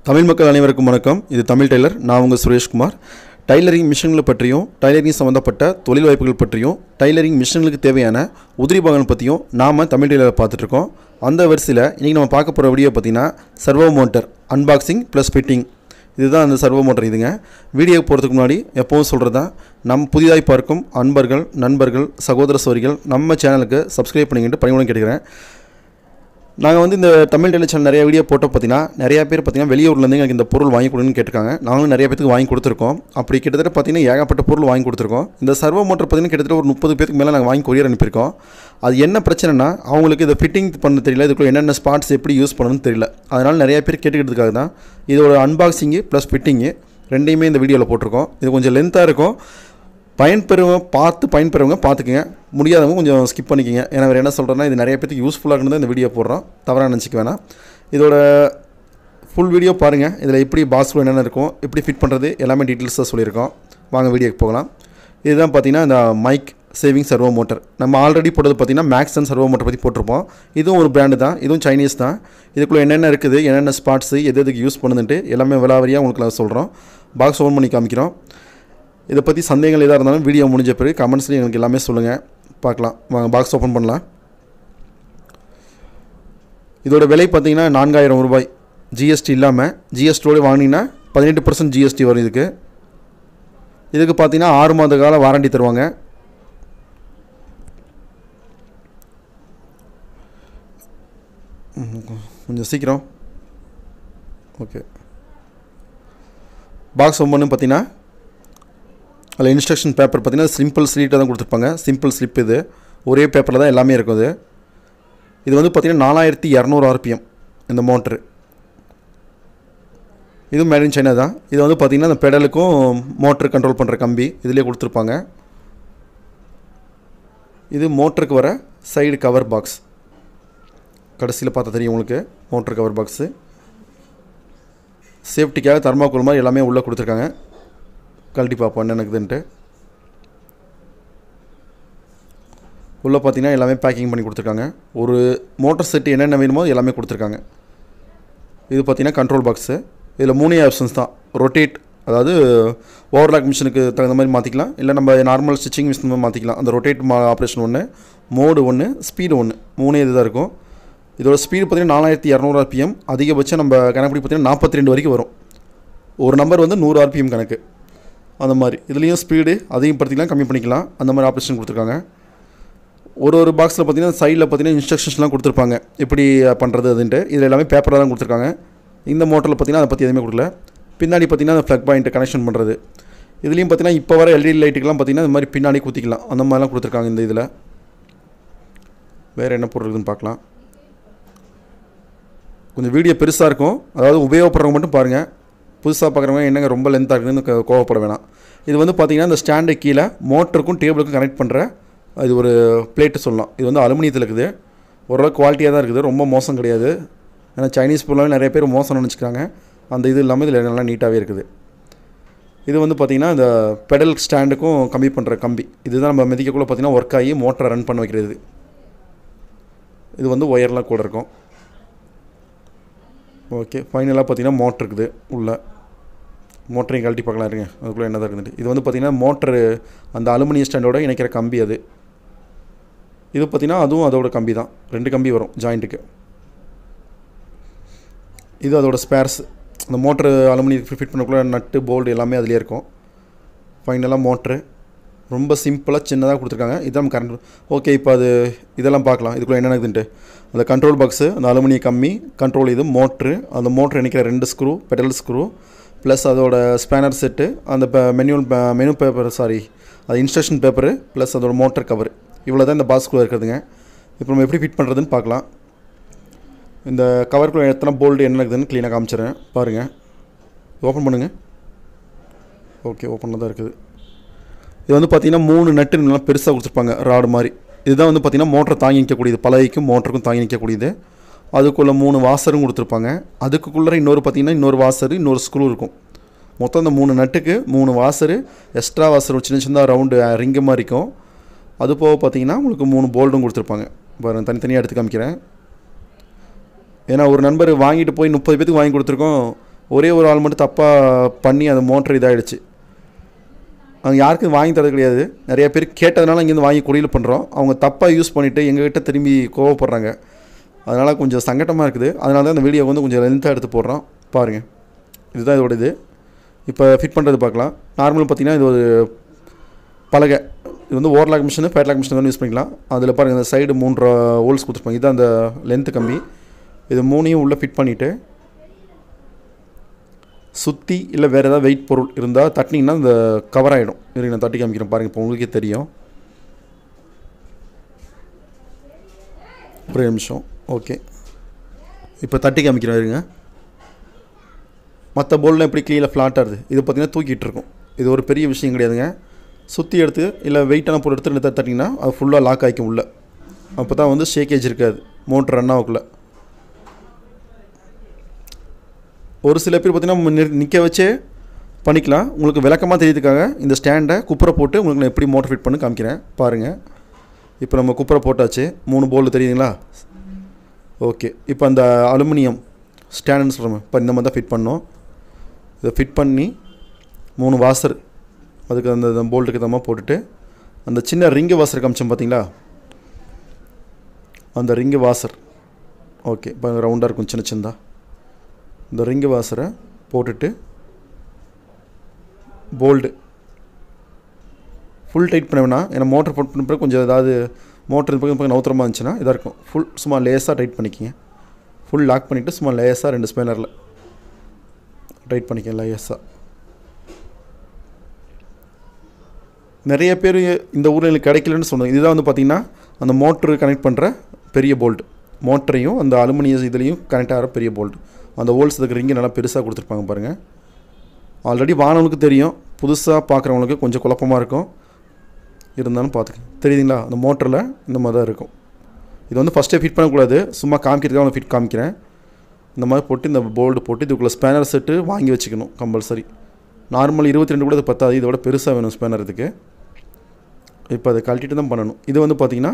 தமிழ் மக்கள் அனைவருக்கும் வணக்கம். இது தமிழ் டெய்லர். நான் உங்கள் சுரேஷ்குமார். டைலரிங் மிஷின்களை பற்றியும் டைலரிங் சம்மந்தப்பட்ட தொழில் வாய்ப்புகள் பற்றியும் டைலரிங் மிஷின்களுக்கு தேவையான உதிரி பாகங்கள் பற்றியும் நாம் தமிழ் டெய்லரை பார்த்துட்ருக்கோம். அந்த வரிசையில் இன்றைக்கி நம்ம பார்க்க போகிற வீடியோ பார்த்திங்கன்னா servo motor unboxing plus fitting. இதுதான் அந்த சர்வோ மோட்டர். இதுங்க வீடியோக்கு போகிறதுக்கு முன்னாடி எப்போவும் சொல்கிறது தான், நம்ம புதிதாய் பார்க்கும் அன்பர்கள், நண்பர்கள், சகோதர சோரிகள் நம்ம சேனலுக்கு சப்ஸ்கிரைப் பண்ணிக்கிட்டு பணிவுடன் கேட்குறேன். நாங்கள் இந்த தமிழ் டெய்லர் சேனல் நிறைய வீடியோ போட்டோம். பார்த்தீங்கன்னா நிறையா பேர் வெளியூர்லேருந்து எனக்கு இந்த பொருள் வாங்கி கொடுன்னு கேட்டிருக்காங்க. நாங்களும் நிறைய பேருக்கு வாங்கி கொடுத்துருக்கோம். அப்படி கிட்டத்தட்ட பார்த்தீங்கன்னா ஏகப்பட்ட பொருள் வாங்கி கொடுத்துருக்கோம். இந்த சர்வோ மோட்டர் பார்த்தீங்கன்னா கிட்டத்தட்ட ஒரு 30 பேருக்கு மேலே நாங்கள் வாங்கி கொரியர் அனுப்பியிருக்கோம். அது என்ன பிரச்சனைனா, அவங்களுக்கு இதை ஃபிட்டிங் பண்ண தெரியல, இதுக்குள்ள என்னென்ன ஸ்பாட்ஸ் எப்படி யூஸ் பண்ணணும்னு தெரியல. அதனால் நிறைய பேர் கேட்டுக்கிறதுக்காக தான் இதோட அன்பாக்சிங்கு ப்ளஸ் ஃபிட்டிங்கு ரெண்டையுமே இந்த வீடியோவில் போட்டிருக்கோம். இது கொஞ்சம் லென்த்தாக இருக்கும். பயன்பெறுவங்க பார்த்துக்குங்க, முடியாதவங்க கொஞ்சம் ஸ்கிப் பண்ணிக்கோங்க. ஏன்னா வேறு என்ன சொல்கிறேன்னா, இது நிறைய பேருக்கு யூஸ்ஃபுல்லாக இருந்தால் இந்த வீடியோ போடுறோம், தவறாக நினச்சிக்க வேணாம். இதோட ஃபுல் வீடியோ பாருங்கள். இதில் எப்படி பாக்ஸில் என்னென்ன இருக்கும், எப்படி ஃபிட் பண்ணுறது எல்லாமே டீட்டெயில்ஸாக சொல்லியிருக்கோம். வாங்க வீடியோக்கு போகலாம். இதுதான் பார்த்திங்கன்னா இந்த மைக் சேவிங் சர்வோ மோட்டர். நம்ம ஆல்ரெடி போட்டது பார்த்திங்கன்னா மேக்ஸன் சர்வோ மோட்டர் பற்றி போட்டிருப்போம். இதுவும் ஒரு பிராண்டு தான், இதுவும் சைனீஸ் தான். இதுக்குள்ளே என்னென்ன இருக்குது, என்னென்ன ஸ்பாட்ஸு, எதுக்கு யூஸ் பண்ணுதுன்ட்டு எல்லாமே விலாவரியாக உங்களுக்கு நான் சொல்கிறோம். பாக்ஸ் ஓப்பன் பண்ணி காமிக்கிறோம். இதை பற்றி சந்தேகங்கள் எதாக இருந்தாலும் வீடியோ முடிஞ்ச பிறகு கமெண்ட்ஸ்லேயும் எனக்கு எல்லாமே சொல்லுங்கள், பார்க்கலாம். வாங்க பாக்ஸ் ஓப்பன் பண்ணலாம். இதோட விலை பார்த்திங்கன்னா 4000 ரூபாய் ஜிஎஸ்டி இல்லாமல். ஜிஎஸ்டியோடு வாங்கினீங்கன்னா 18% ஜிஎஸ்டி வரும். இதுக்கு பார்த்திங்கன்னா 6 மாத கால வாரண்டி தருவாங்க. கொஞ்சம் சீக்கிரம். ஓகே, பாக்ஸ் ஓப்பன் பண்ணி பார்த்திங்கன்னா அதில் இன்ஸ்ட்ரக்ஷன் பேப்பர் பார்த்திங்கன்னா சிம்பிள் ஸ்லீட்டாக தான் கொடுத்துருப்பாங்க. Simple slip. இது ஒரே பேப்பரில் தான் எல்லாமே இருக்கும். இது பார்த்திங்கன்னா 4200 RPM இந்த மோட்ரு. இதுவும் மேட் இன் சைனா தான். இது பார்த்திங்கன்னா அந்த பெடலுக்கும் மோட்ரு கண்ட்ரோல் பண்ணுற கம்பி இதிலே கொடுத்துருப்பாங்க. இது மோட்டருக்கு வர சைடு கவர் பாக்ஸ். கடைசியில் பார்த்தா தெரியும் உங்களுக்கு மோட்ரு கவர் பாக்ஸு. சேஃப்டிக்காக தர்மாக்கோல் மாதிரி எல்லாமே உள்ளே கொடுத்துருக்காங்க. கழட்டி பார்ப்போம் என்ன எனக்குதுன்ட்டு. உள்ளே பார்த்தீங்கன்னா எல்லாமே பேக்கிங் பண்ணி கொடுத்துருக்காங்க. ஒரு மோட்டர் செட்டு என்னென்ன வேணுமோ எல்லாமே கொடுத்துருக்காங்க. இது பார்த்திங்கன்னா கண்ட்ரோல் பாக்ஸு. இதில் 3 ஆப்ஷன்ஸ் தான். ரொட்டேட், அதாவது ஓவர்லாக் மிஷினுக்கு தகுந்த மாதிரி மாற்றிக்கலாம், இல்லை நம்ம நார்மல் ஸ்டிச்சிங் மிஷின் மாற்றிக்கலாம். அந்த ரொட்டேட் ஆப்ரேஷன் ஒன்று, மோடு ஒன்று, ஸ்பீடு ஒன்று, 3 இது தான் இருக்கும். இதோட ஸ்பீடு பார்த்திங்கன்னா 4200 RPM. அதிகபட்சம் நம்ம கணக்குப்படி பார்த்திங்கன்னா 42 வரைக்கும் வரும். ஒரு நம்பர் 100 RPM கணக்கு. அந்த மாதிரி இதுலேயும் ஸ்பீடு அதையும் படுத்திக்கலாம், கம்மி பண்ணிக்கலாம். அந்த மாதிரி ஆப்ரேஷன் கொடுத்துருக்காங்க. ஒரு பாக்ஸில் பார்த்திங்கன்னா சைடில் பார்த்திங்கன்னா இன்ஸ்ட்ரக்ஷன்ஸ்லாம் கொடுத்துருப்பாங்க எப்படி பண்ணுறது அதுன்ட்டு. இதில் எல்லாமே பேப்பராக தான் கொடுத்துருக்காங்க. இந்த மோட்டரில் பார்த்திங்கன்னா அதை பற்றி எதுவுமே கொடுக்கல. பின்னாடி பார்த்திங்கன்னா அந்த ப்ளக் பாயிண்ட்டு கனெக்ஷன் பண்ணுறது. இதுலேயும் பார்த்திங்கன்னா இப்போ வர எல்இடி லைட்டுக்கெலாம் பார்த்திங்கன்னா இந்த மாதிரி பின்னாடி குத்திக்கலாம், அந்த மாதிரிலாம் கொடுத்துருக்காங்க. இந்த இதில் வேறு என்ன பொருள் இருக்குதுன்னு பார்க்கலாம். கொஞ்சம் வீடியோ பெருசாக இருக்கும், அதாவது உபயோகப்படுறவங்க மட்டும் பாருங்கள். புதுசாக பார்க்குறவங்க என்னங்க ரொம்ப லென்த்தாக இருக்குதுன்னு கோவப்பட வேணாம். இது பார்த்திங்கன்னா இந்த ஸ்டாண்டு கீழே மோட்டருக்கும் டேபிளுக்கும் கனெக்ட் பண்ணுற இது ஒரு பிளேட்டு சொல்லலாம். இது அலுமினியத்தில் இருக்குது. ஓரளவுக்கு குவாலிட்டியாக தான் இருக்குது, ரொம்ப மோசம் கிடையாது. ஏன்னா சைனீஸ் பொருளாக நிறைய பேர் மோசம் நினச்சிக்கிறாங்க. அந்த இது இல்லாமல் இதில் நல்லா நீட்டாகவே இருக்குது. இது பார்த்திங்கன்னா இந்த பெடல் ஸ்டாண்டுக்கும் கம்மி பண்ணுற கம்பி. இதுதான் நம்ம மிதிக்கக்குள்ளே பார்த்திங்கன்னா ஒர்க் ஆகி மோட்டரை ரன் பண்ண வைக்கிறது. இது ஒயர்லாம் கூட இருக்கும். ஓகே, ஃபைனலாக பார்த்திங்கன்னா மோட்ரு இருக்குது. உள்ள மோட்டரையும் கழட்டி பார்க்கலாம் இருங்க, அதுக்குள்ளே என்ன தான் இருக்குதுட்டு. இது பார்த்திங்கன்னா மோட்ரு அந்த அலுமினியம் ஸ்டாண்டோட இணைக்கிற கம்பி. இது பார்த்திங்கன்னா அதுவும் அதோட கம்பி தான். 2 கம்பி வரும் ஜாயிண்ட்டுக்கு. இது அதோட ஸ்பேர்ஸ். அந்த மோட்ரு அலுமினியம் ஃபிட் பண்ணக்குள்ளே நட்டு போல்டு எல்லாமே அதிலே இருக்கும். ஃபைனலாக மோட்ரு ரொம்ப சிம்பிளாக சின்னதாக கொடுத்துருக்காங்க. இதுதான் கரண்ட். ஓகே, இப்போ இதெல்லாம் பார்க்கலாம் இதுக்குள்ளே என்ன இருக்குதுன்ட்டு. அந்த கண்ட்ரோல் பாக்ஸு, அந்த அலுமினிய கம்பி, கண்ட்ரோல் இது மோட்ரு, அந்த மோட்ரு இணைக்கிற 2 ஸ்க்ரூ, பெடல் ஸ்க்ரூ, ப்ளஸ் அதோட ஸ்பேனர் செட்டு, அந்த மெனு பேப்பர், அது இன்ஸ்ட்ரக்ஷன் பேப்பரு, ப்ளஸ் அதோட மோட்டர் கவர். இவ்வளோ தான் இந்த பாக்ஸ்குள்ளே இருக்கிறதுங்க. இப்போ நம்ம எப்படி ஃபிட் பண்ணுறதுன்னு பார்க்கலாம். இந்த கவருக்குள்ளே எத்தனை போல்டு என்ன இருக்குதுன்னு க்ளீனாக காமிச்சிடுறேன் பாருங்கள். ஓப்பன் பண்ணுங்கள். ஓகே, ஓப்பனில் தான் இருக்குது. இது பார்த்திங்கன்னா 3 நட்டு நல்லா பெருசாக கொடுத்துருப்பாங்க, ராடு மாதிரி. இதுதான் பார்த்திங்கன்னா மோட்டரை தாங்கி நிற்கக்கூடியது, பலகைக்கும் மோட்டருக்கும் தாங்கி நிற்கக்கூடியது. அதுக்குள்ளே 3 வாசரும் கொடுத்துருப்பாங்க. அதுக்குள்ளே பார்த்திங்கன்னா இன்னொரு வாசரு, இன்னொரு ஸ்க்ரூ இருக்கும். மொத்தம் இந்த 3 நட்டுக்கு 3 வாசரு, எக்ஸ்ட்ரா வாசர் சின்ன சின்ன ரவுண்டு ரிங்கு மாதிரி இருக்கும். அது போக பார்த்தீங்கன்னா உங்களுக்கு 3 போல்டும் கொடுத்துருப்பாங்க. பாருங்கள், தனித்தனியாக எடுத்து காமிக்கிறேன். ஏன்னா ஒரு நண்பர் வாங்கிட்டு போய் 30 பேத்துக்கு வாங்கி கொடுத்துருக்கோம். ஒரே ஒரு ஆள் மட்டும் தப்பாக பண்ணி அந்த மோட்டர் இதாகிடுச்சு. அவங்க யாருக்கும் வாங்கி தரது கிடையாது. நிறைய பேர் கேட்டதுனால இங்கேருந்து வாங்கி குடியில் பண்ணுறோம். அவங்க தப்பாக யூஸ் பண்ணிவிட்டு எங்ககிட்ட திரும்பி கோவப்படுறாங்க. அதனால் கொஞ்சம் சங்கட்டமாக இருக்குது. அதனால தான் இந்த வீடியோ வந்து கொஞ்சம் லென்த்தாக எடுத்து போடுறோம். பாருங்கள், இதுதான் இதோட இது. இப்போ ஃபிட் பண்ணுறது பார்க்கலாம். நார்மல் பார்த்திங்கன்னா இது ஒரு பலகை. இது வந்து ஓவர்லாக் மிஷினு, ஃபேட்லாக் மிஷின் தான் யூஸ் பண்ணிக்கலாம். அதில் பாருங்கள், இந்த சைடு 3 ஹோல்ஸ் கொடுத்துருப்பாங்க. இதுதான் அந்த லென்த்து கம்பி. இது 3ஐயும் உள்ளே ஃபிட் பண்ணிவிட்டு சுற்றி இல்லை வேறு ஏதாவது வெயிட் பொருள் இருந்தால் தட்டினீங்கன்னா இந்த கவர் ஆகிடும். இதுக்கு நான் தட்டி காமிக்கிறேன் பாருங்கள். இப்போ உங்களுக்கே தெரியும். ஒரு நிமிஷம். ஓகே, இப்போ தட்டி காமிக்கிறேன் இருங்க. மற்ற போல்லாம் எப்படி கீழே ஃப்ளாட்டாக இருக்குது, இது பார்த்திங்கன்னா தூக்கிட்டு இருக்கும். இது ஒரு பெரிய விஷயம் கிடையாதுங்க. சுற்றி எடுத்து இல்லை வெயிட்டான பொருள் எடுத்து தட்டிங்கன்னா அது ஃபுல்லாக லாக் ஆகிக்கும் உள்ள. அப்போ தான் வந்து ஷேக்கேஜ் இருக்காது மோட்ரு ரன் ஆகக்குள்ள. ஒரு சில பேர் பார்த்திங்கன்னா நிற்க வச்சே பண்ணிக்கலாம். உங்களுக்கு விளக்கமாக தெரியுதுக்காக இந்த ஸ்டாண்டை குப்புரை போட்டு உங்களுக்கு நான் எப்படி மோட்டர் ஃபிட் பண்ணி காமிக்கிறேன் பாருங்கள். இப்போ நம்ம குப்புரை போட்டாச்சு. 3 போல் தெரியுதுங்களா? ஓகே, இப்போ அந்த அலுமினியம் ஸ்டாண்டுன்னு சொல்கிறோம். இப்போ இந்த மாதிரி தான் ஃபிட் பண்ணோம். இதை ஃபிட் பண்ணி 3 வாசர் அதுக்கு அந்த போல்ட்டுக்கு தம்மா போட்டுட்டு அந்த சின்ன ரிங்கு வாசர் காமிச்சோம் பார்த்தீங்களா, அந்த ரிங்கு வாசர். ஓகே, இப்போ ரவுண்டாக இருக்கும் சின்ன சின்னதாக. இந்த ரிங்கு வாசரை போட்டுட்டு போல்டு ஃபுல் டைட் பண்ண வேணாம். ஏன்னா மோட்டர் போட் பண்ண பிறகு கொஞ்சம் ஏதாவது மோட்டர் பக்கம் நவுத்திரமாக இருந்துச்சுன்னா இதாக இருக்கும். ஃபுல் சும்மா லேஸாக டைட் பண்ணிக்கிங்க. ஃபுல் லாக் பண்ணிவிட்டு சும்மா லேஸாக 2 ஸ்பேனரில் டைட் பண்ணிக்க லேஸாக. நிறைய பேர் இந்த ஊரில் எனக்கு கிடைக்கலன்னு சொன்னாங்க. இதுதான் வந்து பார்த்திங்கன்னா அந்த மோட்ரு கனெக்ட் பண்ணுற பெரிய போல்டு. மோட்டரையும் அந்த அலுமினியம் இதுலேயும் கனெக்ட் ஆகிற பெரிய போல்டு. அந்த ஹோல்ஸ் இதுக்கு ரிங்கு நல்லா பெருசாக கொடுத்துருப்பாங்க பாருங்கள். ஆல்ரெடி வானவனுக்கு தெரியும், புதுசாக பார்க்குறவங்களுக்கு கொஞ்சம் குழப்பமாக இருக்கும். இருந்தாலும் பார்த்துக்க தெரியுதுங்களா, அந்த மோட்டரில் இந்த மாதிரி தான் இருக்கும். இது வந்து ஃபஸ்ட்டே ஃபிட் பண்ணக்கூடாது, சும்மா காமிக்கிறதுக்காக நான் ஃபிட் காமிக்கிறேன். இந்த மாதிரி போட்டு இந்த போல்டு போட்டு இதுக்குள்ளே ஸ்பேனர் செட்டு வாங்கி வச்சுக்கணும் கம்பல்சரி. நார்மல் 22 கூட இது பத்தாது, இதோட பெருசாக வேணும் ஸ்பேனர் இதுக்கு. இப்போ அதை கழட்டிட்டு தான் பண்ணணும். இது வந்து பார்த்திங்கன்னா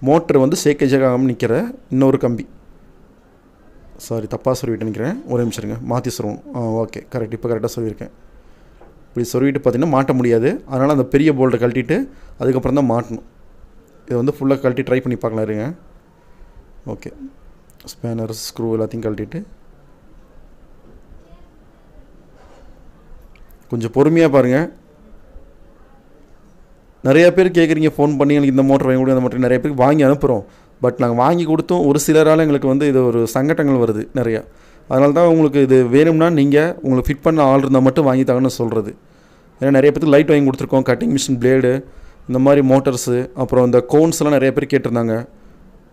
மோட்டர் வந்து ஷேக்கேஜாக ஆகாமல் நிற்கிற இன்னொரு கம்பி. சாரி, தப்பாக சொல்லிவிட்டு நினைக்கிறேன். ஒரு நிமிஷம் இருங்க, மாற்றி சொல்லணும். Okay, correct. இப்போ கரெக்டாக சொல்லியிருக்கேன். இப்படி சொல்லிவிட்டு பார்த்திங்கன்னா மாட்ட முடியாது. அதனால் அந்த பெரிய போல்ட்டை கழட்டிட்டு அதுக்கப்புறம் தான் மாட்டணும். இதை வந்து ஃபுல்லாக கழட்டி ட்ரை பண்ணி பார்க்கலாம் இருங்க. ஓகே, ஸ்பேனர் ஸ்க்ரூ எல்லாத்தையும் கழட்டிட்டு கொஞ்சம் பொறுமையாக பாருங்கள். நிறையா பேர் கேட்குறீங்க ஃபோன் பண்ணி எனக்கு இந்த மோட்டர் வாங்கி கொடுங்க, அந்த மோட்டர் நிறைய பேருக்கு வாங்கி அனுப்புகிறோம். பட் நாங்கள் வாங்கி கொடுத்தோம் ஒரு சிலரால் எங்களுக்கு வந்து இது ஒரு சங்கடங்கள் வருது நிறையா. அதனால தான் உங்களுக்கு இது வேணும்னா நீங்கள் உங்களுக்கு ஃபிட் பண்ண ஆள் இருந்தால் மட்டும் வாங்கி தாங்கன்னு சொல்கிறது. ஏன்னா நிறைய பேருக்கு லைட் வாங்கி கொடுத்துருக்கோம், கட்டிங் மிஷின் பிளேடு, இந்த மாதிரி மோட்டர்ஸு, அப்புறம் இந்த கோன்ஸ்லாம் நிறைய பேர் கேட்டிருந்தாங்க.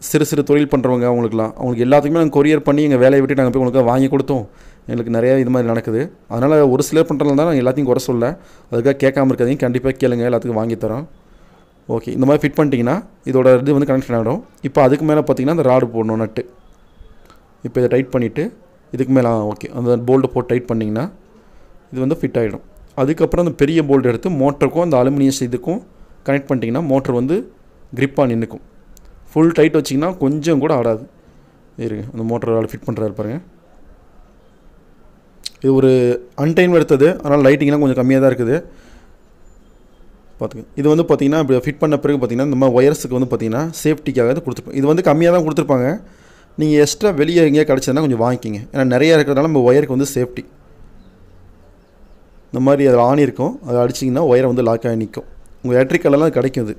சிறு சிறு தொழில் பண்ணுறவங்க அவங்களுக்கு எல்லாத்துக்குமே நாங்கள் கொரியர் பண்ணி எங்கள் வேலையை விட்டு நாங்கள் போய் உங்களுக்கு வாங்கி கொடுத்தோம். எங்களுக்கு நிறையா இது மாதிரி நடக்குது. அதனால் ஒரு சிலர் பண்ணுறதுனால தான் நாங்கள் எல்லாத்தையும் குறை சொல்ல, அதுக்காக கேட்காம இருக்காதீங்க. கண்டிப்பாக கேளுங்க, எல்லாத்துக்கும் வாங்கி தரோம். ஓகே, இந்த மாதிரி ஃபிட் பண்ணிட்டீங்கன்னா இதோட இது வந்து கனெக்ஷன் ஆகிடும். இப்போ அதுக்கு மேலே பார்த்திங்கன்னா அந்த ராடு போடணும், நட்டு. இப்போ இதை டைட் பண்ணிவிட்டு இதுக்கு மேலே ஓகே அந்த போல்டு போட்டு டைட் பண்ணிங்கன்னா இது வந்து ஃபிட் ஆகிடும். அதுக்கப்புறம் அந்த பெரிய போல்டு எடுத்து மோட்டருக்கும் அந்த அலுமினியம் இதுக்கும் கனெக்ட் பண்ணிட்டீங்கன்னா மோட்டர் வந்து க்ரிப்பாக நின்றுக்கும். ஃபுல் டைட் வச்சிங்கன்னா கொஞ்சம் கூட ஆடாது. இருங்க, அந்த மோட்டர் ஃபிட் பண்ணுறாரு பாருங்கள். இது ஒரு அன்டைம் எடுத்தது, அதனால் லைட்டிங்லாம் கொஞ்சம் கம்மியாக தான் இருக்குது பார்த்துங்க. இது வந்து பார்த்திங்கன்னா இப்போ ஃபிட் பண்ண பிறகு பார்த்திங்கன்னா இந்த மாதிரி ஒயர்ஸுக்கு வந்து பார்த்திங்கன்னா சேஃப்டிக்காக இது கொடுத்துருப்போம். இது வந்து கம்மியாக தான் கொடுத்துருப்பாங்க. நீங்கள் எக்ஸ்ட்ரா வெளியே எங்கேயா கிடச்சதுன்னா கொஞ்சம் வாங்கிக்கிங்க. ஏன்னா நிறையா இருக்கிறதுனால நம்ம ஒயருக்கு வந்து சேஃப்டி. இந்த மாதிரி அதில் ஆணி இருக்கும், அதை அடிச்சிங்கன்னா ஒயரை வந்து லாக் ஆகி நிற்கும். உங்கள் எலக்ட்ரிக்கலெல்லாம் கிடைக்கும் இது.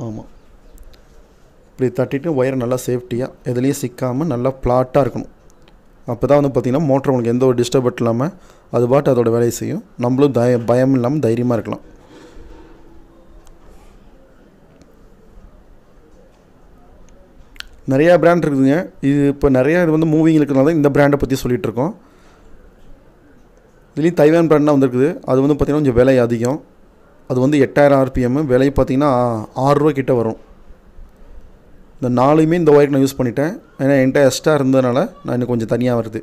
ஆமாம், இப்படி தட்டிட்டு ஒயரை நல்லா சேஃப்டியாக எதுலேயும் சிக்காமல் நல்லா ஃப்ளாட்டாக இருக்கணும். அப்போ தான் வந்து பார்த்திங்கன்னா மோட்டர் உங்களுக்கு எந்த ஒரு டிஸ்டர்பட் இல்லாமல் அது பாட்டு அதோட வேலையை செய்யும். நம்மளும் பயம் இல்லாமல் தைரியமாக இருக்கலாம். நிறையா பிராண்ட் இருக்குதுங்க. இது இப்போ நிறையா இது வந்து மூவிங் இருக்கிறனால தான் இந்த பிராண்டை பற்றி சொல்லிகிட்ருக்கோம். இதுலேயும் தைவான் பிராண்டாக வந்துருக்குது. அது வந்து பார்த்திங்கன்னா கொஞ்சம் விலை அதிகம். அது வந்து 8000 RPM, விலை பார்த்திங்கன்னா 6 ரூபா கிட்டே வரும். இந்த 4மே இந்த ஒயருக்கு நான் யூஸ் பண்ணிட்டேன். ஏன்னா என்கிட்ட எக்ஸ்ட்ரா இருந்ததுனால நான் இன்னும் கொஞ்சம் தனியாக வருது.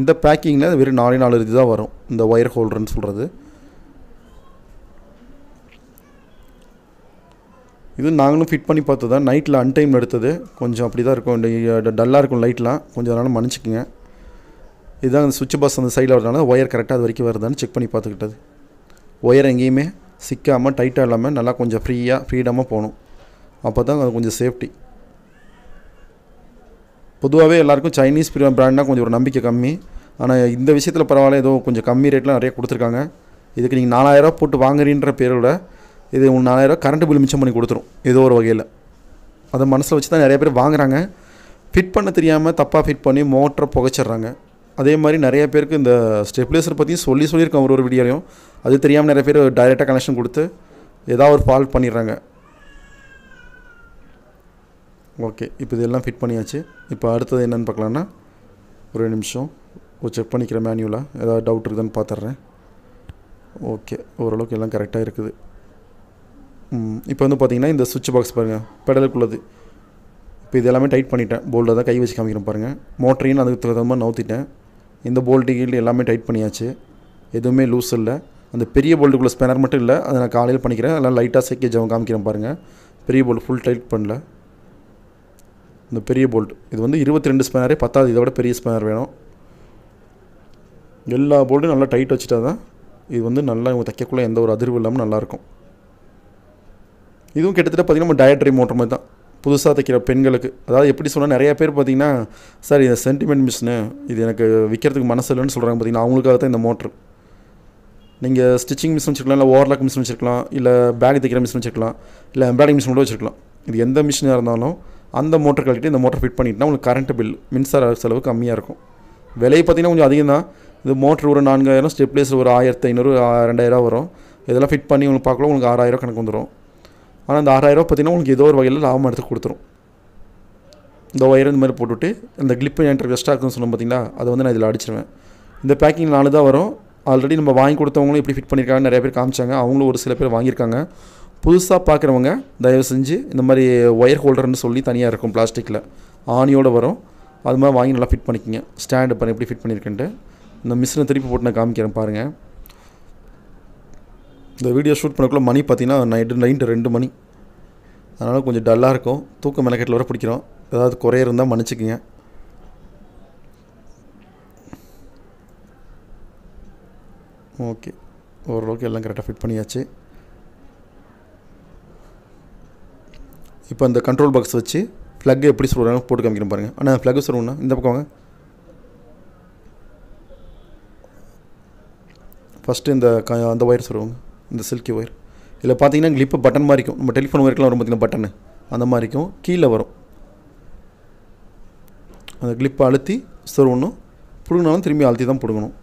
இந்த பேக்கிங்கில் வெறும் 4 இது தான் வரும், இந்த ஒயர் ஹோல்டர்னு சொல்கிறது. இது நாங்களும் ஃபிட் பண்ணி பார்த்தது தான். நைட்டில் அன்டைம் எடுத்தது, கொஞ்சம் அப்படி தான் இருக்கும், டல்லாக இருக்கும் லைட்லாம், கொஞ்சம் அதனால் மன்னிச்சிக்கங்க. இதுதான் அந்த சுவிட்ச் பாக்ஸ் அந்த சைடில் வரதுனால ஒயர் கரெக்டாக அது வரைக்கும் வருதான்னு செக் பண்ணி பார்த்துக்கிட்டது. ஒயர் எங்கேயுமே சிக்காமல் டைட்டாக இல்லாமல் நல்லா கொஞ்சம் ஃப்ரீடமாக போகணும், அப்போ தான் அது கொஞ்சம் சேஃப்டி. பொதுவாகவே எல்லாருக்கும் சைனீஸ் பிராண்ட்னா கொஞ்சம் ஒரு நம்பிக்கை கம்மி. ஆனால் இந்த விஷயத்தில் பரவாயில்ல, ஏதோ கொஞ்சம் கம்மி ரேட்டில் நிறைய கொடுத்துருக்காங்க. இதுக்கு நீங்கள் 4000 போட்டு வாங்குறீன்ற பேரோட இது உங்களுக்கு 4000 கரண்ட் பில் மிச்சம் பண்ணி கொடுத்துரும் ஏதோ ஒரு வகையில். அதை மனசில் வச்சு தான் நிறைய பேர் வாங்குறாங்க. ஃபிட் பண்ண தெரியாமல் தப்பாக ஃபிட் பண்ணி மோட்டரை புகைச்சிட்றாங்க. அதே மாதிரி நிறைய பேருக்கு இந்த ஸ்டெபிலைசர் பற்றியும் சொல்லியிருக்கேன் ஒரு வீடியோலையும். அது தெரியாமல் நிறைய பேர் டைரெக்டாக கனெக்ஷன் கொடுத்து ஏதாவது ஒரு ஃபால்ட் பண்ணிடுறாங்க. ஓகே, இப்போ இதெல்லாம் ஃபிட் பண்ணியாச்சு. இப்போ அடுத்தது என்னென்னு பார்க்கலான்னா, ஒரு நிமிஷம் செக் பண்ணிக்கிறேன் மேனுவலாக, ஏதாவது டவுட் இருக்குதுன்னு பார்த்துட்றேன். ஓகே, ஓரளவுக்கு எல்லாம் கரெக்டாக இருக்குது. இப்போ வந்து பார்த்திங்கன்னா இந்த சுவிட்ச் பாக்ஸ் பாருங்கள், பெடலுக்குள்ளது. இப்போ இது எல்லாமே டைட் பண்ணிட்டேன், போல்டை தான் கை வச்சு காமிக்கிறேன் பாருங்கள். மோட்டரையும் அதுக்கு தகுந்த மாதிரி நவுத்திட்டேன். இந்த போல்ட்டு கீழ் எல்லாமே டைட் பண்ணியாச்சு, எதுவுமே லூஸ் இல்லை. அந்த பெரிய போல்ட்டுக்குள்ளே ஸ்பேனர் மட்டும் இல்லை, அதை நான் காலையில் பண்ணிக்கிறேன். அதெல்லாம் லைட்டாக சேக்கேஜ் அவன் காமிக்கிறேன் பாருங்கள். பெரிய போல்ட் ஃபுல் டைட் பண்ணல. இந்த பெரிய போல்ட் இது வந்து 22 ஸ்பேனரே பத்தாது, இதை விட பெரிய ஸ்பேனர் வேணும். எல்லா போல்ட்டும் நல்லா டைட் வச்சுட்டா தான் இது வந்து நல்லா இவங்க தைக்கக்குள்ளே எந்த ஒரு அதிர்வு இல்லாமல் நல்லாயிருக்கும். இதுவும் கிட்டத்தட்ட பார்த்திங்கன்னா நம்ம டயட்ரி மோட்டர் மாதிரி தான், புதுசாக தைக்கிற பெண்களுக்கு. அதாவது எப்படி சொன்னால், நிறைய பேர் பார்த்திங்கன்னா சார் இது சென்டிமெண்ட் மிஷினு, இது எனக்கு விற்கிறதுக்கு மனசு இல்லைன்னு சொல்கிறாங்க. பார்த்திங்கன்னா அவங்களுக்காக தான் இந்த மோட்ரு. நீங்கள் ஸ்டிச்சிங் மிஷின் வச்சுருக்கலாம், இல்லை ஓவர்லாக் மிஷின் வச்சுருக்கலாம், இல்லை பேக் தைக்கிற மிஷின் வச்சுருக்கலாம், இல்லை எம்ப்ராய்டிங் மிஷின் கூட வச்சுருக்கலாம். இது எந்த மிஷினாக இருந்தாலும் அந்த மோட்டர் கழட்டிட்டு இந்த மோட்டர் ஃபிட் பண்ணிட்டுனா உங்களுக்கு கரண்ட் பில் மின்சார செலவு கம்மியாக இருக்கும். விலை பார்த்திங்கன்னா கொஞ்சம் அதிகம் தான். இது மோட்ரு ஒரு 4000, ஸ்டெப்லைசர் ஒரு 1500 2000 வரும். இதெல்லாம் ஃபிட் பண்ணி உங்களுக்கு பார்க்கலாம், உங்களுக்கு 6000 கணக்கு வந்துடும். ஆனால் அந்த 6000 பார்த்திங்கன்னா உங்களுக்கு ஏதோ ஒரு வகையில் லாபம் எடுத்து கொடுத்துரும். இந்த ஒயர் இந்த மாதிரி போட்டுவிட்டு இந்த கிளிப்பு என்கிட்ட வெஸ்ட்டாக இருக்குன்னு சொன்னோம் பார்த்திங்களா, அதை வந்து நான் இதில் அடிச்சிருவேன். இந்த பேக்கிங் 4 தான் வரும். ஆல்ரெடி நம்ம வாங்கி கொடுத்தவங்களும் எப்படி ஃபிட் பண்ணியிருக்காங்க நிறைய பேர் காமிச்சாங்க, அவங்களும் ஒரு சில பேர் வாங்கியிருக்காங்க. புதுசாக பார்க்குறவங்க தயவு செஞ்சு இந்த மாதிரி ஒயர் ஹோல்டர்னு சொல்லி தனியாக இருக்கும் பிளாஸ்டிக்கில், ஆணியோடு வரும், அது மாதிரி வாங்கி நல்லா ஃபிட் பண்ணிக்கோங்க. ஸ்டாண்டு பண்ணி எப்படி ஃபிட் பண்ணியிருக்கேன்ட்டு இந்த மிஷினை திருப்பி போட்டு நான் காமிக்கிறேன் பாருங்கள். இந்த வீடியோ ஷூட் பண்ணக்குள்ள மணி பார்த்திங்கன்னா நைட்டு 2 மணி. அதனால் கொஞ்சம் டல்லாக இருக்கும், தூக்கம் மெனக்கெட்டில் வர பிடிக்கிறோம். ஏதாவது குறைய இருந்தால் மன்னிச்சிக்கங்க. ஓகே, ஓரளவுக்கு எல்லாம் கரெக்டாக ஃபிட் பண்ணியாச்சு. இப்போ அந்த கண்ட்ரோல் பாக்ஸ் வச்சு ஃப்ளக் எப்படி சொல்கிறாங்க போட்டு காமிக்கிறேன் பாருங்கள். ஆனால் ஃப்ளக் சொல்லணும்னா இந்த பக்கம் வாங்க. ஃபஸ்ட்டு அந்த ஒயர் சொல்லுவாங்க, இந்த சில்கி ஒயர். இதில் பார்த்தீங்கன்னா கிளிப்பு பட்டன் மாதிரி இருக்கும், நம்ம டெலிஃபோன் ஒயர்க்கெலாம் வரும் பார்த்திங்கன்னா பட்டனு, அந்த மாதிரி இருக்கும். கீழே வரும், அந்த கிளிப்பை அழுத்தி சொருவணும். பிடுங்கினாலும் திரும்பி அழுத்தி தான் பிடுங்கணும்.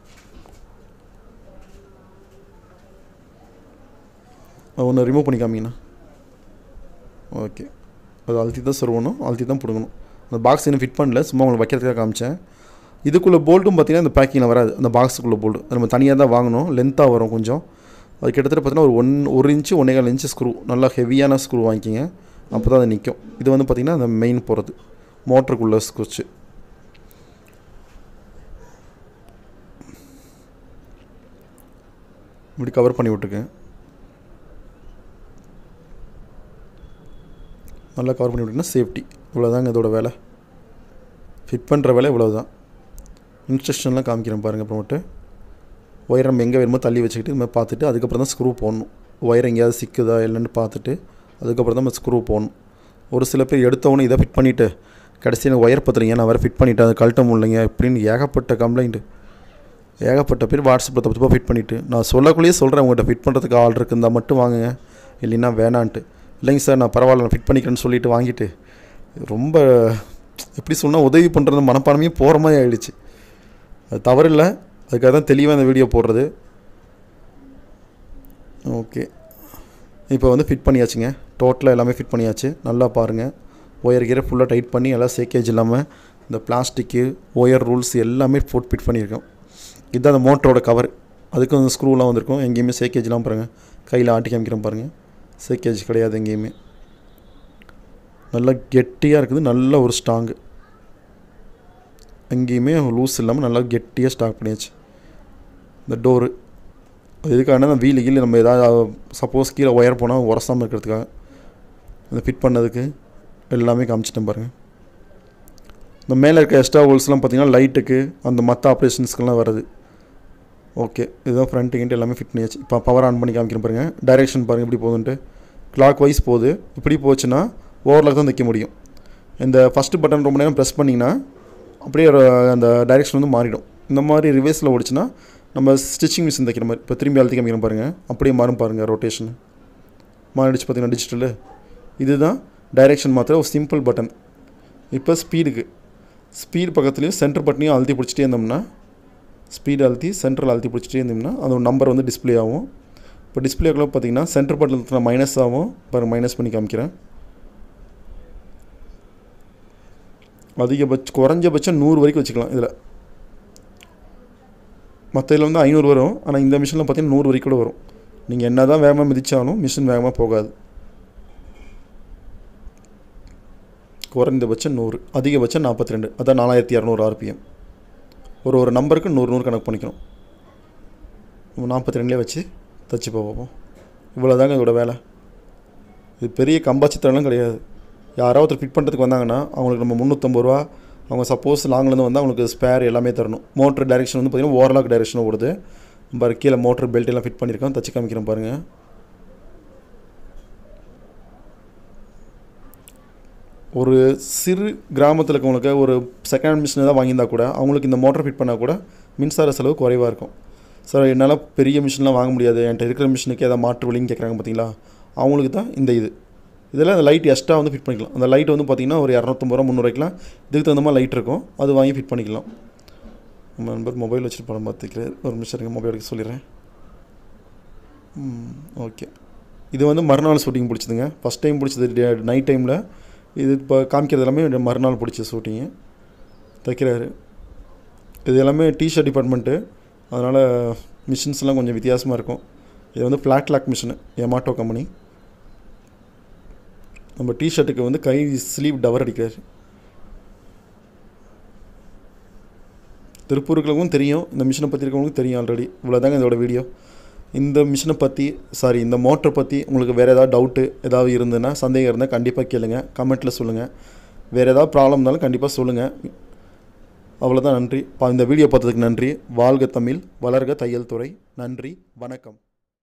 ஒன்று ரிமூவ் பண்ணி காமிங்கண்ணா. ஓகே, அது அழுத்தி தான் சொருவணும், அழுத்தி தான் பிடுங்கணும். அந்த பாக்ஸ் இன்னும் ஃபிட் பண்ணல, சும்மா உங்களுக்கு வைக்கிறதுக்காக காமிச்சேன். இதுக்குள்ளே போல்ட்டும் பார்த்திங்கன்னா இந்த பேக்கிங்கில் வராது, அந்த பாக்ஸுக்குள்ளே போல்டு அது நம்ம தனியாக தான் வாங்கணும். லென்த்தாக வரும் கொஞ்சம். அது கிட்டத்தட்ட பார்த்திங்கன்னா ஒரு இன்ச்சு 1.25 இன்ச்சு ஸ்க்ரூ, நல்லா ஹெவியான ஸ்க்ரூ வாங்கிக்கிங்க, அப்போ தான் அது நிற்கும். இது வந்து பார்த்திங்கன்னா அந்த மெயின் போகிறது மோட்டருக்குள்ளே ஸ்குச்சு. இப்படி கவர் பண்ணி விட்டுருக்கேன், நல்லா கவர் பண்ணி விட்டிங்கன்னா சேஃப்டி. இவ்வளோதாங்க இதோட வேலை, ஃபிட் பண்ணுற வேலை இவ்வளோ தான். இன்ஸ்ட்ரக்ஷன்லாம் காமிக்கிறேன் பாருங்கள். அப்புறமேட்டு ஒயர் நம்ம எங்கே வேணுமோ தள்ளி வச்சுக்கிட்டு இது மாதிரி பார்த்துட்டு அதுக்கப்புறம் தான் ஸ்க்ரூ போடணும். ஒயர் எங்கேயாவது சிக்குதா இல்லைன்னு பார்த்துட்டு அதுக்கப்புறம் தான் நம்ம ஸ்க்ரூ போடணும். ஒரு சில பேர் எடுத்தவொன்னே இதை ஃபிட் பண்ணிவிட்டு கடைசி எனக்கு ஒயர் பத்துறீங்க, நான் வேறு ஃபிட் பண்ணிவிட்டு அது கழட்ட முடியலைங்க இப்படின்னு ஏகப்பட்ட கம்ப்ளைண்ட்டு. ஏகப்பட்ட பேர் வாட்ஸ்அப்பில் தப்பு ஃபிட் பண்ணிவிட்டு நான் சொல்லக்குள்ளேயே சொல்கிறேன், உங்கள்கிட்ட ஃபிட் பண்ணுறதுக்கு ஆள் இருக்குந்தா மட்டும் வாங்குங்க, இல்லைன்னா வேணான்ட்டு. இல்லைங்க சார் நான் பரவாயில்ல நான் ஃபிட் பண்ணிக்கிறேன்னு சொல்லிவிட்டு வாங்கிட்டு ரொம்ப எப்படி சொன்னால் உதவி பண்ணுறது மனப்பான்மையே போகிற மாதிரி ஆகிடுச்சு. அது தவறில்லை, அதுக்காக தான் தெளிவாக இந்த வீடியோ போடுறது. ஓகே, இப்போ வந்து ஃபிட் பண்ணியாச்சுங்க, டோட்டலாக எல்லாமே ஃபிட் பண்ணியாச்சு. நல்லா பாருங்கள், ஒயர் கீரை ஃபுல்லாக டைட் பண்ணி எல்லாம் சேக்கேஜ் இல்லாமல் இந்த பிளாஸ்டிக்கு ஒயர் ரூல்ஸ் எல்லாமே போட்டு ஃபிட் பண்ணியிருக்கோம். இதுதான் அந்த மோட்டரோட கவர், அதுக்கும் அந்த ஸ்க்ரூலாம் வந்திருக்கும். எங்கேயுமே சேக்கேஜ்லாம் பாருங்கள், கையில் ஆட்டி காமிக்கிறேன் பாருங்கள், சேக்கேஜ் கிடையாது எங்கேயுமே. நல்லா கெட்டியாக இருக்குது, நல்ல ஒரு ஸ்ட்ராங்கு. எங்கேயுமே லூஸ் இல்லாமல் நல்லா கெட்டியாக ஸ்டாக் பண்ணியாச்சு. இந்த டோரு எதுக்கான அந்த வீல் கீழே நம்ம எதாவது சப்போஸ் கீழே ஒயர் போனால் உரசாமல் இருக்கிறதுக்காக அந்த ஃபிட் பண்ணதுக்கு எல்லாமே காமிச்சிட்டேன் பாருங்கள். இந்த மேலே இருக்க எக்ஸ்ட்ரா ஹோல்ஸ்லாம் பார்த்திங்கன்னா லைட்டுக்கு அந்த மற்ற ஆப்ரேஷன்ஸ்க்கெல்லாம் வருது. ஓகே, இதுதான் ஃப்ரண்ட் கிட்ட எல்லாமே ஃபிட் பண்ணியாச்சு. இப்போ பவர் ஆன் பண்ணி காமிக்கிறேன் பாருங்கள். டைரெக்ஷன் பாருங்கள் இப்படி போகுதுன்ட்டு. கிளாக் வைஸ் போகுது. இப்படி போச்சுன்னா ஓவர்லாக் தான் வைக்க முடியும். இந்த ஃபஸ்ட்டு பட்டன் ரொம்ப நேரம் ப்ரெஸ் பண்ணிங்கன்னா அப்படியே அந்த டைரெக்ஷன் வந்து மாறிடும். இந்த மாதிரி ரிவர்ஸில் ஓடிச்சுன்னா நம்ம ஸ்டிச்சிங் மிஷின் தைக்கிற மாதிரி இப்போ திரும்பி அழுத்தி காமிக்கிறேன் பாருங்கள். அப்படியே மாறும் பாருங்கள். ரொட்டேஷன் மாறிடுச்சு பார்த்திங்கன்னா டிஜிட்டலு. இதுதான் டைரெக்ஷன் மாத்திர ஒரு சிம்பிள் பட்டன். இப்போ ஸ்பீடு பக்கத்துலேயும் சென்டர் பட்டனையும் அழுத்தி பிடிச்சிட்டே இருந்தோம்னா ஸ்பீடு அழுத்தி சென்ட்ரல் அழுத்தி பிடிச்சிட்டே இருந்தோம்னா அதோட நம்பர் வந்து டிஸ்பிளே ஆகும். இப்போ டிஸ்பிளேக்குள்ள பார்த்திங்கன்னா சென்டர் பட்டனில் மைனஸ் ஆகும் பாருங்கள். மைனஸ் பண்ணி காமிக்கிறேன். குறைஞ்சபட்சம் 100 வரைக்கும் வச்சுக்கலாம். இதில் மற்ற இதில் வந்து 500 வரும். ஆனால் இந்த மிஷினில் பார்த்திங்கன்னா 100 வரைக்கும் கூட வரும். நீங்கள் என்ன தான் வேகமாக மிதித்தாலும் மிஷின் வேகமாக போகாது. குறைந்தபட்சம் 100, அதிகபட்சம் 42, அதான் 4200 RPM. ஒரு நம்பருக்கு 100 கணக்கு பண்ணிக்கணும். 42லே வச்சு தச்சு பார்ப்போம். இவ்வளோ தாங்க இதோட வேலை. இது பெரிய கம்பாச்சித்திரம்லாம் கிடையாது. யாராவது ஒருத்தர் ஃபிட் பண்ணுறதுக்கு வந்தாங்கன்னா அவங்களுக்கு நம்ம 350 ரூபா, அவங்க சப்போஸ் லாங்கிலேருந்து வந்தால் அவங்களுக்கு ஸ்பேர் எல்லாமே தரணும். மோட்ரு டைரெக்ஷன் வந்து பார்த்திங்கன்னா ஓவர்லாக் டைரெக்ஷன் ஓடுது. பாரு கீழே மோட்ரு பெல்ட் எல்லாம் ஃபிட் பண்ணியிருக்கோம். தச்சு காமிக்கிறேன் பாருங்கள். ஒரு சிறு கிராமத்தில் இருக்கவங்களுக்கு ஒரு செகண்ட் ஹேண்ட் மிஷின் தான் வாங்கியிருந்தால் கூட அவங்களுக்கு இந்த மோட்டர் ஃபிட் பண்ணால் கூட மின்சார செலவு குறைவாக இருக்கும். சார் என்னால் பெரிய மிஷின்லாம் வாங்க முடியாது, என்கிட்ட இருக்கிற மிஷினுக்கு ஏதாவது மாற்று வழின்னு கேட்குறாங்க பார்த்தீங்களா, அவங்களுக்கு தான் இதெல்லாம் அந்த லைட் எக்ஸ்ட்ரா வந்து ஃபிட் பண்ணிக்கலாம். அந்த லைட் வந்து பார்த்திங்கன்னா ஒரு 250 ரூபா 300 ரூபாய்க்குலாம் இதுக்கு தகுந்த மாதிரி லைட் இருக்கும். அது வாங்கி ஃபிட் பண்ணிக்கலாம். நம்ம நண்பர் மொபைல் வச்சுட்டு படம் பார்த்துக்கிறார். ஒரு நிமிஷம் இருங்க, மொபைல் எடுக்க சொல்லிடுறேன். ஓகே, இது வந்து மறுநாள் ஷூட்டிங் பிடிச்சதுங்க. ஃபஸ்ட் டைம் பிடிச்சது நைட் டைமில். இது இப்போ காமிக்கிறது எல்லாமே மறுநாள் பிடிச்ச ஷூட்டிங்கு. தைக்கிறாரு. இது எல்லாமே டிஷர்ட் டிபார்ட்மெண்ட்டு. அதனால் மிஷின்ஸ்லாம் கொஞ்சம் வித்தியாசமாக இருக்கும். இது வந்து flat lock machine, Emoto company. நம்ம டிஷர்ட்டுக்கு வந்து கை ஸ்லீவ் டவர் அடிக்கிறார். திருப்பூருக்களுக்கும் தெரியும், இந்த மிஷினை பற்றி இருக்கவங்களுக்கும் தெரியும் ஆல்ரெடி. இவ்வளோதாங்க இதோட வீடியோ. இந்த மிஷினை பற்றி இந்த மோட்டரை பற்றி உங்களுக்கு வேறு ஏதாவது டவுட்டு ஏதாவது இருந்ததுன்னா, சந்தேகம் இருந்தால் கண்டிப்பாக கேளுங்க, கமெண்ட்டில் சொல்லுங்கள். வேறு ஏதாவது ப்ராப்ளம் இருந்தாலும் கண்டிப்பாக சொல்லுங்கள். அவ்வளோதான். நன்றி. இந்த வீடியோ பார்த்ததுக்கு நன்றி. வாழ்க தமிழ், வளர்க தையல் துறை. நன்றி, வணக்கம்.